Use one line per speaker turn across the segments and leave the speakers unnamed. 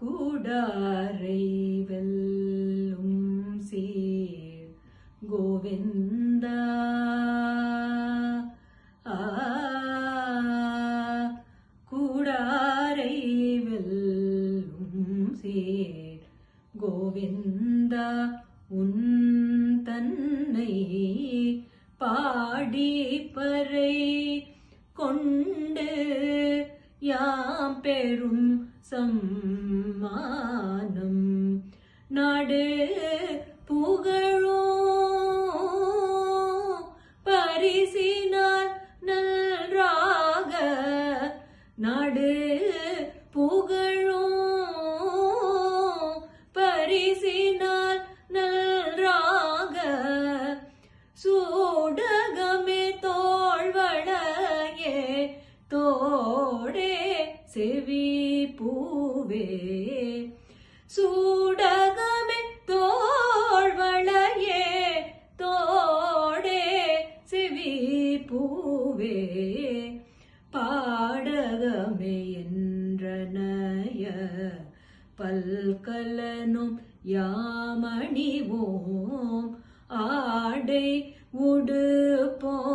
கூடாரை வெல்லும் சீர் கோவிந்தா கூடாரை வெல்லும் சீர் கோவிந்தா உன் தன்னை பாடி பறை கொண்டு யாம் பெரும் சம்மானம் நாடு புகழோ பரிசினால் நன்றாக நாடு புகழோ பரிசினால் நன்றாக சூடகமே தோள்வளையே தோடே செவி பூவே சூடகமே தோள்வளையே தோடே செவி பூவே பாடகமே என்றனைய பல்கலனும் யாமணிவோம் ஆடை உடுப்போம்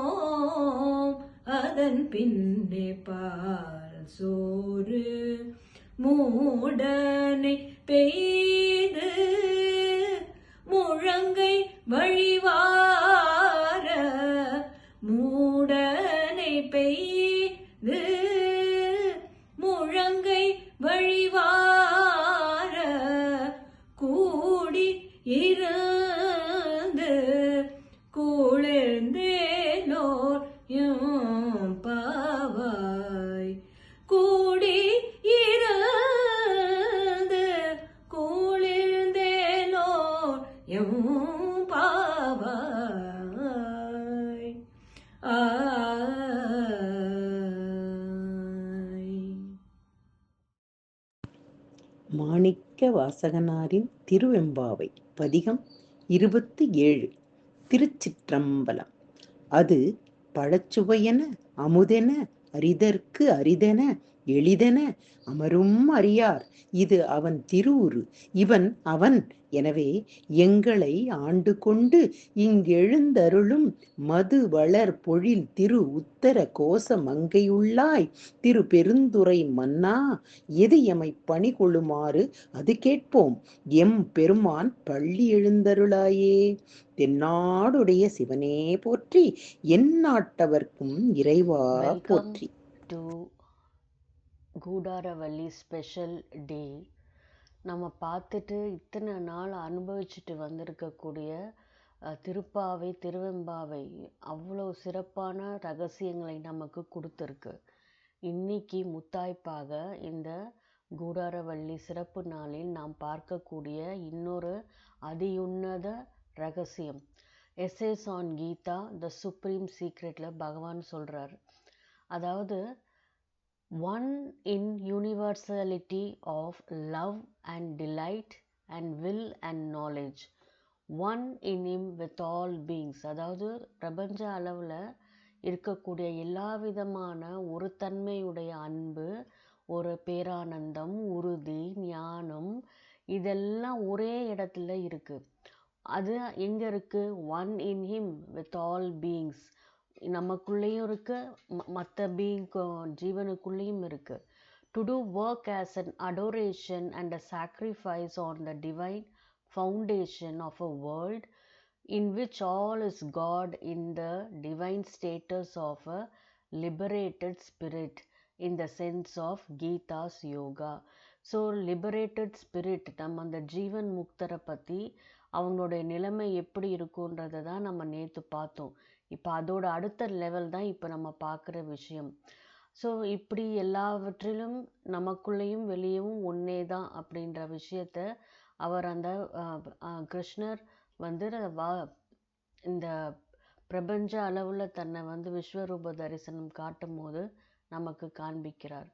அதன் பின்னே பால் சோறு மூடனை பெய்து முழங்கை வழிவார மூடனை பெய்து முழங்கை வழிவார கூடி இருந்து குளிர்ந்தேலோர் பாவாய் கூடி இருந்து குளிர்ந்தேலோர் பாவாய்
மாணிக்க வாசகனாரின் திருவெம்பாவை பதிகம் 27. திருச்சிற்றம்பலம். அது பழச்சுவையென அமுதென அரிதற்கு அரிதென எளிதென அமரும் அறியார். இது அவன் திருவுரு, இவன் அவன். எனவே எங்களை ஆண்டு கொண்டு இங்கெழுந்தருளும் மது வளர் பொழில் திரு உத்தர கோச மங்கையுள்ளாய் திரு பெருந்துறை மன்னா, எது எமை பணி கொள்ளுமாறு அது கேட்போம். எம் பெருமான் பள்ளி எழுந்தருளாயே. தென்னாடுடைய சிவனே போற்றி, என் நாட்டவர்க்கும் இறைவா போற்றி.
Koodaravalli special day. நம்ம பார்த்துட்டு இத்தனை நாள் அனுபவிச்சுட்டு வந்திருக்கக்கூடிய திருப்பாவை திருவெம்பாவை அவ்வளோ சிறப்பான ரகசியங்களை நமக்கு கொடுத்துருக்கு. இன்னைக்கு முத்தாய்ப்பாக இந்த கூடாரவள்ளி சிறப்பு நாளில் நாம் பார்க்கக்கூடிய இன்னொரு அதியுன்னத ரகசியம், essays on Gita the supreme சீக்ரெட்டில் பகவான் சொல்கிறார். அதாவது one in universality of love and delight and will and knowledge, one in him with all beings. அதாவது பிரபஞ்ச அளவில் இருக்கக்கூடிய எல்லா விதமான ஒரு தன்மையுடைய அன்பு, ஒரு பேரானந்தம், உறுதி, ஞானம், இதெல்லாம் ஒரே இடத்துல இருக்கு. அது எங்கே இருக்கு? One in him with all beings. நமக்குள்ளேயும் இருக்கு, மற்ற ஜீவனுக்குள்ளேயும் இருக்கு. To do work as an adoration and a sacrifice on the divine foundation of a world in which all is God in the divine status of a liberated spirit in the sense of Gita's yoga. So liberated spirit, நம்ம அந்த ஜீவன் முக்தரை பற்றி அவங்களுடைய நிலைமை எப்படி இருக்குன்றதை தான் நம்ம நேற்று பார்த்தோம். இப்போ அதோட அடுத்த லெவல் தான் இப்போ நம்ம பார்க்குற விஷயம். ஸோ இப்படி எல்லாவற்றிலும் நமக்குள்ளேயும் வெளியவும் ஒன்றே தான் அப்படின்ற விஷயத்த அவர் அந்த கிருஷ்ணர் இந்த பிரபஞ்ச அளவில் தன்னை விஸ்வரூப தரிசனம் காட்டும் போது நமக்கு காண்பிக்கிறார்.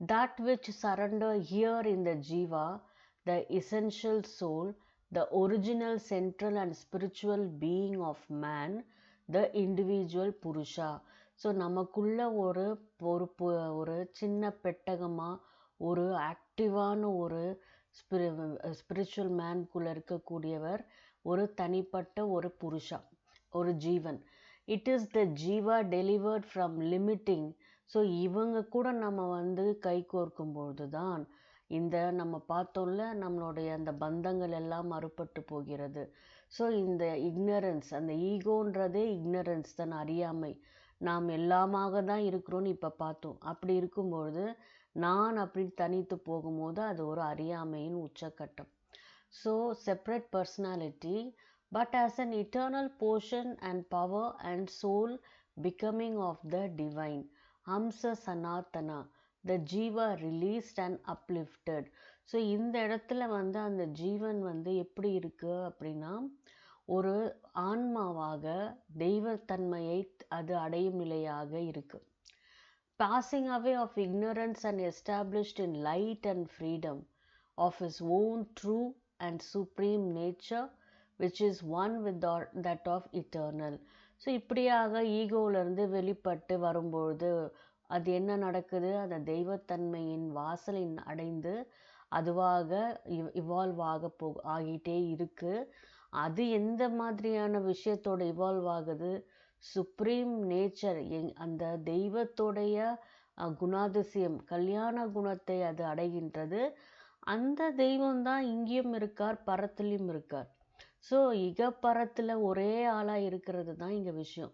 That which surrender here in the jiva, the essential soul, the original central and spiritual being of man, the individual purusha. So நமக்குள்ள ஒரு சின்ன பெட்டகமாக, ஒரு ஆக்டிவான ஒரு ஸ்பிரிச்சுவல் மேன்குள்ளே இருக்கக்கூடியவர், ஒரு தனிப்பட்ட ஒரு புருஷா, ஒரு ஜீவன். It is the jiva delivered from limiting. So இவங்க கூட நம்ம வந்து கை கோர்க்கும்பொழுது தான் இந்த நம்ம பார்த்தோம்ல நம்மளுடைய அந்த பந்தங்கள் எல்லாம் மறுபட்டு போகிறது. ஸோ இந்த இக்னரன்ஸ், அந்த ஈகோன்றதே இக்னரன்ஸ் தான், அறியாமை. நாம் எல்லாமாக தான் இருக்கிறோன்னு இப்போ பார்த்தோம். அப்படி இருக்கும்பொழுது நான் அப்படி தனித்து போகும்போது அது ஒரு அறியாமையின் உச்சக்கட்டம். So separate personality but as an eternal portion and power and soul becoming of the divine. Hamsa Sanatana, the Jiva released and uplifted. So இந்த இடத்துல வந்து அந்த ஜீவன் வந்து எப்படி இருக்கு அப்படின்னா, ஒரு ஆன்மாவாக தெய்வத்தன்மையை அது அடையும் நிலையாக இருக்கு. Passing away of ignorance and established in light and freedom of his own true and supreme nature, which is one with that of eternal. So இப்படியாக ஈகோவிலேருந்து வெளிப்பட்டு வரும்பொழுது அது என்ன நடக்குது, அந்த தெய்வத்தன்மையின் வாசலின் அடைந்து அதுவாக இவால்வ் ஆகிட்டே இருக்கு. அது எந்த மாதிரியான விஷயத்தோட இவால்வ் ஆகுது, சுப்ரீம் நேச்சர், அந்த தெய்வத்தோடைய குணாதிசயம், கல்யாண குணத்தை அது அடைகின்றது. அந்த தெய்வம் தான் இங்கேயும் இருக்கார், பரத்திலையும் இருக்கார். ஸோ இகப்பரத்தில் ஒரே ஆளாக இருக்கிறது தான் இங்கே விஷயம்.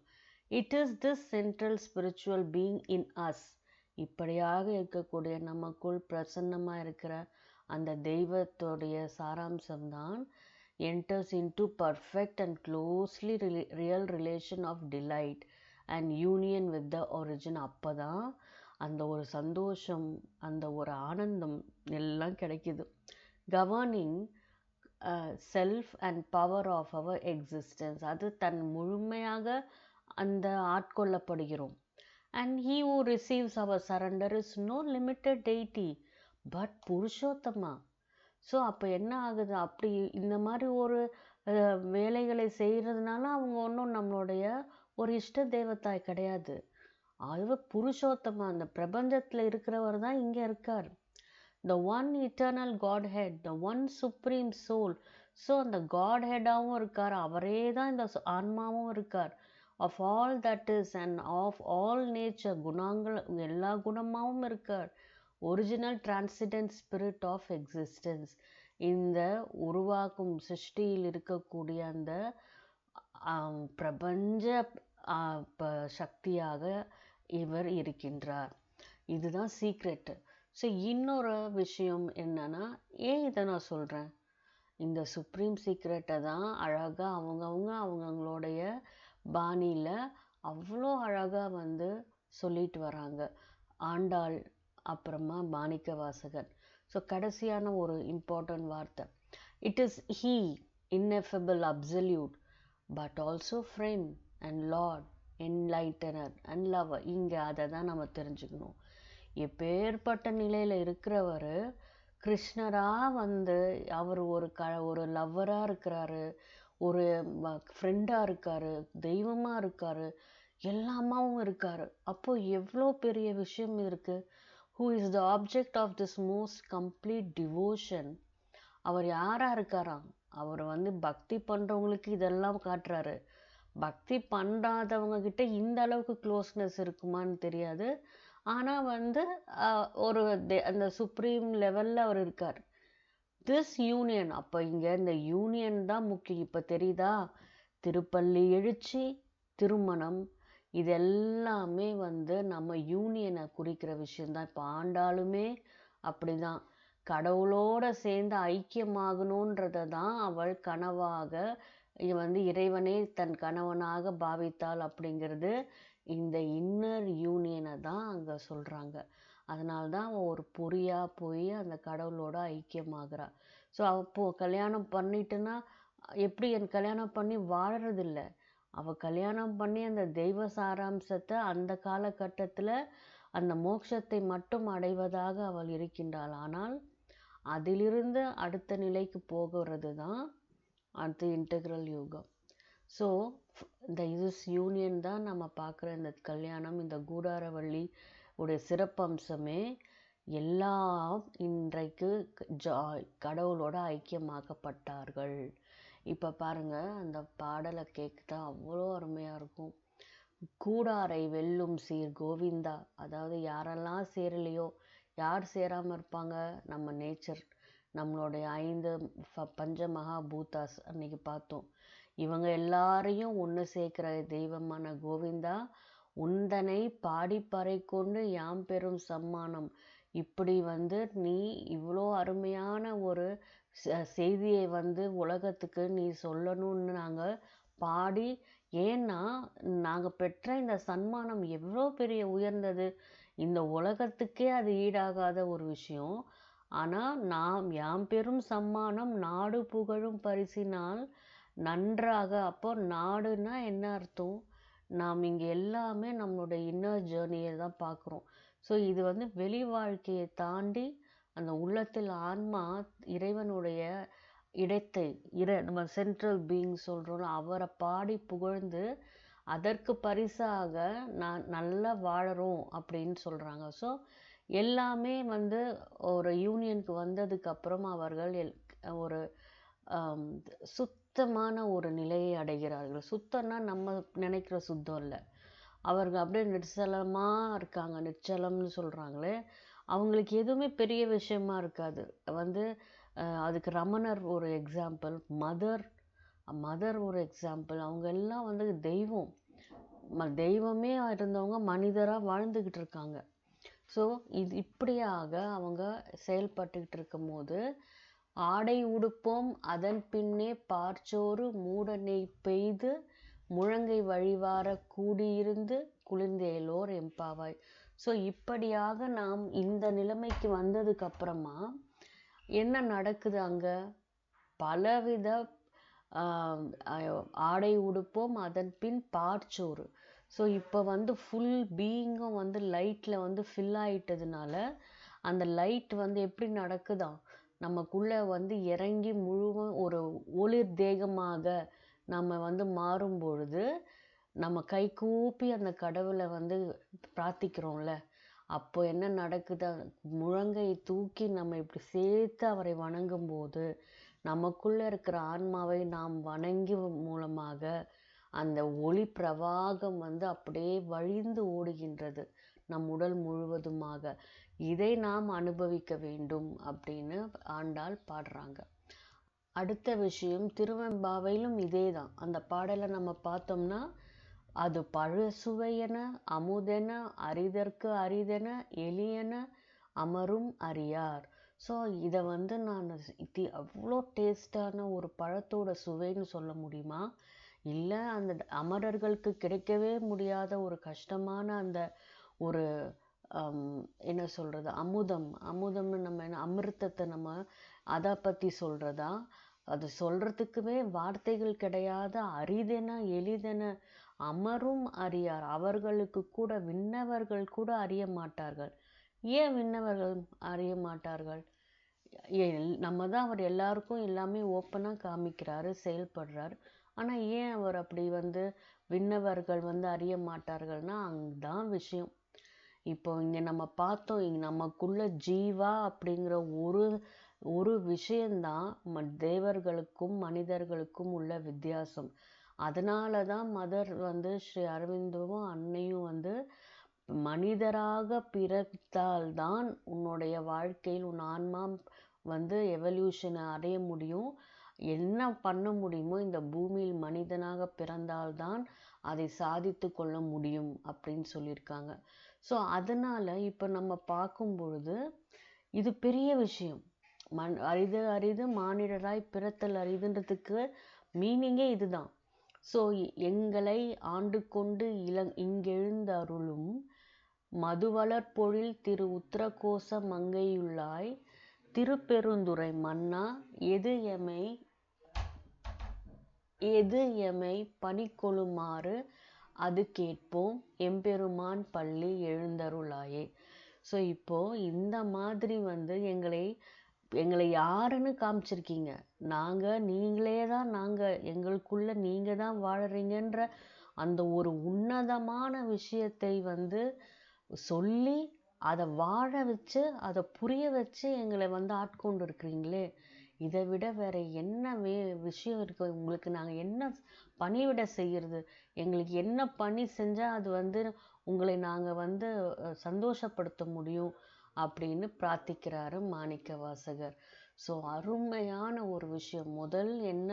It is this central spiritual being in us. இப்படியாக இருக்கக்கூடிய நமக்குள் பிரசன்னமாக இருக்கிற அந்த தெய்வத்தோடைய சாராம்சம்தான் enters into perfect and closely real relation of delight and union with the origin. அப்போ தான் அந்த ஒரு சந்தோஷம், அந்த ஒரு ஆனந்தம் எல்லாம் கிடைக்குது. governing self and power of our existence, அது தன் முழுமையாக அந்த ஆட்கொள்ளப்படுகிறோம். And he who receives our surrender is no limited deity but Purushottama. So அப்போ என்ன ஆகுது, அப்படி இந்த மாதிரி ஒரு வேலைகளை செய்கிறதுனால அவங்க ஒன்றும் நம்மளுடைய ஒரு இஷ்ட தெய்வத்தாய் கிடையாது. அது புருஷோத்தமா, அந்த பிரபஞ்சத்தில் இருக்கிறவர் தான் இங்கே இருக்கார். The one eternal Godhead, the one supreme soul. So அந்த காட்ஹெட்டாகவும் இருக்கார், அவரே தான் இந்த ஆன்மாவும் இருக்கார். of all that is and of all nature, குணங்கள் எல்லா குணமாகவும் இருக்கார். ஒரிஜினல் டிரான்சிடென்ட் ஸ்பிரிட் ஆஃப் எக்ஸிஸ்டன்ஸ், இந்த உருவாக்கும் சிருஷ்டியில் இருக்கக்கூடிய அந்த பிரபஞ்ச சக்தியாக இவர் இருக்கின்றார். இதுதான் சீக்ரெட்டு. ஸோ இன்னொரு விஷயம் என்னன்னா, ஏன் இதை நான் சொல்கிறேன், இந்த சுப்ரீம் சீக்ரெட்டை தான் அழகாக அவங்கவுங்களுடைய பாணியில் அவ்வளோ அழகாக வந்து சொல்லிட்டு வராங்க ஆண்டாள், அப்புறமா மாணிக்க வாசகர். ஸோ கடைசியான ஒரு இம்பார்ட்டன்ட் வார்த்தை, it is he ineffable absolute but also friend and lord, enlightener and lover. இங்கே அதை தான் நம்ம தெரிஞ்சுக்கணும். எப்பேற்பட்ட நிலையில் இருக்கிறவர் கிருஷ்ணராக வந்து அவர் ஒரு லவ்வராக இருக்கிறாரு, ஒரு ஃப்ரெண்டாக இருக்கார், தெய்வமாக இருக்கார், எல்லாமாவும் இருக்கார். அப்போது எவ்வளோ பெரிய விஷயம் இருக்குது. Who is the object of this most complete devotion. அவர் யாராக இருக்காராம், அவர் வந்து பக்தி பண்ணுறவங்களுக்கு இதெல்லாம் காட்டுறாரு. பக்தி பண்ணாதவங்க கிட்ட இந்த அளவுக்கு க்ளோஸ்னஸ் இருக்குமான்னு தெரியாது. ஆனால் வந்து ஒரு அந்த சுப்ரீம் லெவலில் அவர் இருக்கார். திஸ் யூனியன், அப்போ இங்கே இந்த யூனியன் தான் முக்கியம். இப்போ தெரியுதா, திருப்பள்ளி எழுச்சி, திருமணம், இது எல்லாமே வந்து நம்ம யூனியனை குறிக்கிற விஷயந்தான். இப்போ ஆண்டாளுமே அப்படி தான், கடவுளோட சேர்ந்து ஐக்கியமாகணுன்றதை தான் அவள் கனவாக வந்து இறைவனே தன் கணவனாக பாவித்தாள். அப்படிங்கிறது இந்த இன்னர் யூனியனை தான் அங்கே சொல்கிறாங்க. அதனால தான் அவள் ஒரு பொறியாக போய் அந்த கடவுளோட ஐக்கியமாகிறா. ஸோ அப்போது கல்யாணம் பண்ணிட்டுன்னா எப்படி என் கல்யாணம் பண்ணி வாழறதில்லை, அவள் கல்யாணம் பண்ணி அந்த தெய்வ சாராம்சத்தை அந்த காலகட்டத்தில் அந்த மோட்சத்தை மட்டும் அடைவதாக அவள் இருக்கின்றாள். ஆனால் அதிலிருந்து அடுத்த நிலைக்கு போகிறது தான் அடுத்த இன்டெக்ரல் யோகம். ஸோ இந்த யூனியன் தான் நம்ம பார்க்குற இந்த கல்யாணம், இந்த கூடாரவள்ளி உடைய சிறப்பம்சமே எல்லாம் இன்றைக்கு கடவுளோட ஐக்கியமாக்கப்பட்டார்கள். இப்போ பாருங்க, அந்த பாடலை கேட்க அவ்வளோ அருமையாக இருக்கும். கூடாரை வெல்லும் சீர் கோவிந்தா. அதாவது யாரெல்லாம் சேரலையோ, யார் சேராமல் இருப்பாங்க? நம்ம நேச்சர், நம்மளுடைய 5 பஞ்சமகா பூதாஸ் அன்னைக்கு பார்த்தோம். இவங்க எல்லாரையும் ஒன்று சேர்க்கிற தெய்வமான கோவிந்தா, உந்தனை பாடிப்பறை கொண்டு யாம் பெரும் சம்மானம். இப்படி நீ இவ்வளோ அருமையான ஒரு செய்தியை உலகத்துக்கு நீ சொல்லணும்னு நாங்கள் பாடி, ஏன்னா நாங்கள் பெற்ற இந்த சன்மானம் எவ்வளோ பெரிய உயர்ந்தது, இந்த உலகத்துக்கே அது ஈடாகாத ஒரு விஷயம். ஆனால் யாம் பெரும் சம்மானம் நாடு புகழும் பரிசினால் நன்றாக. அப்போ நாடுனா என்ன அர்த்தம்? நாம் இங்கே எல்லாமே நம்மளுடைய இன்னர் ஜேர்னியை தான் பார்க்குறோம். ஸோ இது வெளி வாழ்க்கையை தாண்டி அந்த உள்ளத்தில் ஆன்மா இறைவனுடைய இடத்தை நம்ம சென்ட்ரல் பீயிங் சொல்கிறோம்ல, அவரை பாடி புகழ்ந்து அதற்கு பரிசாக நான் நல்லா வாழறோம் அப்படின்னு சொல்கிறாங்க. ஸோ எல்லாமே ஒரு யூனியனுக்கு வந்ததுக்கப்புறம் அவர்கள் ஒரு சுத்தமான ஒரு நிலையை அடைகிறார்கள். சுத்தம்னா நம்ம நினைக்கிற சுத்தம் இல்லை. அவர்கள் அப்படியே நிச்சலமாக இருக்காங்க. நிச்சலம்னு சொல்கிறாங்களே, அவங்களுக்கு எதுவுமே பெரிய விஷயமா இருக்காது. அதுக்கு ரமணர் ஒரு எக்ஸாம்பிள், மதர் ஒரு எக்ஸாம்பிள். அவங்க எல்லாம் தெய்வம், தெய்வமே இருந்தவங்க மனிதராக வாழ்ந்துக்கிட்டு இருக்காங்க. ஸோ இது இப்படியாக அவங்க செயல்பட்டுக்கிட்டு இருக்கும் போது, ஆடை உடுப்போம் அதன் பின்னே பார்ச்சோறு மூடனை பெய்து முழங்கை வழிவார கூடியிருந்து குளிர்ந்தேலோர் எம்பாவாய். ஸோ இப்படியாக நாம் இந்த நிலைமைக்கு வந்ததுக்கு அப்புறமா என்ன நடக்குது? அங்கே பலவித ஆடை உடுப்போம் அதன் பின் பார்ச்சோறு. ஸோ இப்போ ஃபுல் பீயிங்கும் லைட்டில் ஃபில் ஆகிட்டதுனால அந்த லைட் எப்படி நடக்குதா, நமக்குள்ளே இறங்கி முழுவதும் ஒரு ஒளிர் தேகமாக நம்ம மாறும் பொழுது, நம்ம கை கூப்பி அந்த கடவுளை பிரார்த்திக்கிறோம்ல, அப்போ என்ன நடக்குது? முழங்கை தூக்கி நம்ம இப்படி சேர்த்து அவரை வணங்கும் போது நமக்குள்ளே இருக்கிற ஆன்மாவை நாம் வணங்கி மூலமாக அந்த ஒளி பிரவாகம் அப்படியே வழிந்து ஓடுகின்றது நம் உடல் முழுவதுமாக. இதை நாம் அனுபவிக்க வேண்டும் அப்படின்னு ஆண்டாள் பாடுறாங்க. அடுத்த விஷயம், திருவெம்பாவையிலும் இதே தான். அந்த பாடலை நம்ம பார்த்தோம்னா, அது பழசுவையென அமுதென அரிதற்கு அரிதென எளியென அமரும் அறியார். ஸோ இதை நான் அவ்வளோ டேஸ்டான ஒரு பழத்தோட சுவைன்னு சொல்ல முடியுமா? இல்லை, அந்த அமரர்களுக்கு கிடைக்கவே முடியாத ஒரு கஷ்டமான அந்த ஒரு என்ன சொல்கிறது, அமுதம்னு நம்ம என்ன அமிர்தத்தை நம்ம அதை பற்றி சொல்கிறதா? அது சொல்கிறதுக்குமே வார்த்தைகள் கிடையாத அரிதென எளிதென அமரும் அறியார். அவர்களுக்கு கூட விண்ணவர்கள் கூட அறிய மாட்டார்கள். ஏன் விண்ணவர்கள் அறிய மாட்டார்கள்? நம்ம தான் அவர் எல்லாருக்கும் எல்லாமே ஓப்பனாக காமிக்கிறாரு, செயல்படுறார். ஆனால் ஏன் அவர் அப்படி விண்ணவர்கள் அறிய மாட்டார்கள்னா, அங்கதான் விஷயம். இப்போ இங்கே நம்ம பார்த்தோம், இங்கே நமக்குள்ள ஜீவா அப்படிங்கிற ஒரு விஷயந்தான் தேவர்களுக்கும் மனிதர்களுக்கும் உள்ள வித்தியாசம். அதனால தான் மதர் ஸ்ரீ அரவிந்தவும் அன்னையும் மனிதராக பிறந்தால்தான் உன்னுடைய வாழ்க்கையில் உன் ஆன்மா எவல்யூஷனை அடைய முடியும், என்ன பண்ண முடியுமோ இந்த பூமியில் மனிதனாக பிறந்தால்தான் அதை சாதித்து கொள்ள முடியும் அப்படின்னு சொல்லியிருக்காங்க. ஸோ அதனால் இப்போ நம்ம பார்க்கும் பொழுது இது பெரிய விஷயம். அரிது அரிது மானிடராய் பிறத்தல் அரிதுன்றதுக்கு மீனிங்கே இதுதான். ஸோ எங்களை ஆண்டு கொண்டு இங்கெழுந்த அருளும் மதுவளர் பொழில் திரு உத்தரகோச மங்கையுள்ளாய் திருப்பெருந்துறை மன்னா எது எமை பணிக்கொள்ளுமாறு அது கேட்போம் எம்பெருமான் பள்ளி எழுந்தருளாயே. ஸோ இப்போது இந்த மாதிரி எங்களை யாருன்னு காமிச்சிருக்கீங்க. நீங்களே தான், எங்களுக்குள்ள நீங்கள் தான் வாழறீங்கன்ற அந்த ஒரு உன்னதமான விஷயத்தை சொல்லி அதை வாழ வச்சு அதை புரிய வச்சு எங்களை வந்து ஆட்கொண்டு இருக்கிறீங்களே, இதை விட வேற என்ன விஷயம் இருக்கு உங்களுக்கு? நாங்கள் என்ன பணிவிட செய்யறது? எங்களுக்கு என்ன பணி செஞ்சால் அது வந்து உங்களை நாங்கள் வந்து சந்தோஷப்படுத்த முடியும் அப்படின்னு பிரார்த்திக்கிறாரு மாணிக்க வாசகர். ஸோ அருமையான ஒரு விஷயம். முதல் என்ன,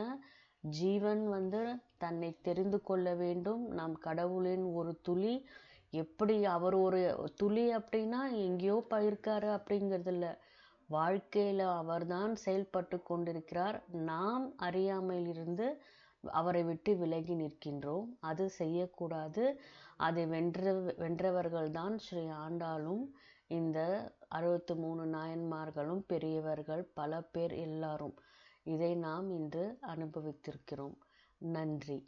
ஜீவன் வந்து தன்னை தெரிந்து கொள்ள வேண்டும். நாம் கடவுளின் ஒரு துளி. எப்படி அவர் ஒரு துளி அப்படின்னா எங்கேயோ இருக்காரு அப்படிங்கிறது இல்லை. வாழ்க்கையில் அவர்தான் செயல்பட்டு கொண்டிருக்கிறார். நாம் அறியாமையிலிருந்து அவரை விட்டு விலகி நிற்கின்றோம். அது செய்யக்கூடாது. அதை வென்றவர்கள்தான் ஸ்ரீ ஆண்டாளும் இந்த 63 நாயன்மார்களும் பெரியவர்கள் பல பேர் எல்லாரும். இதை நாம் இன்று அனுபவித்திருக்கிறோம். நன்றி.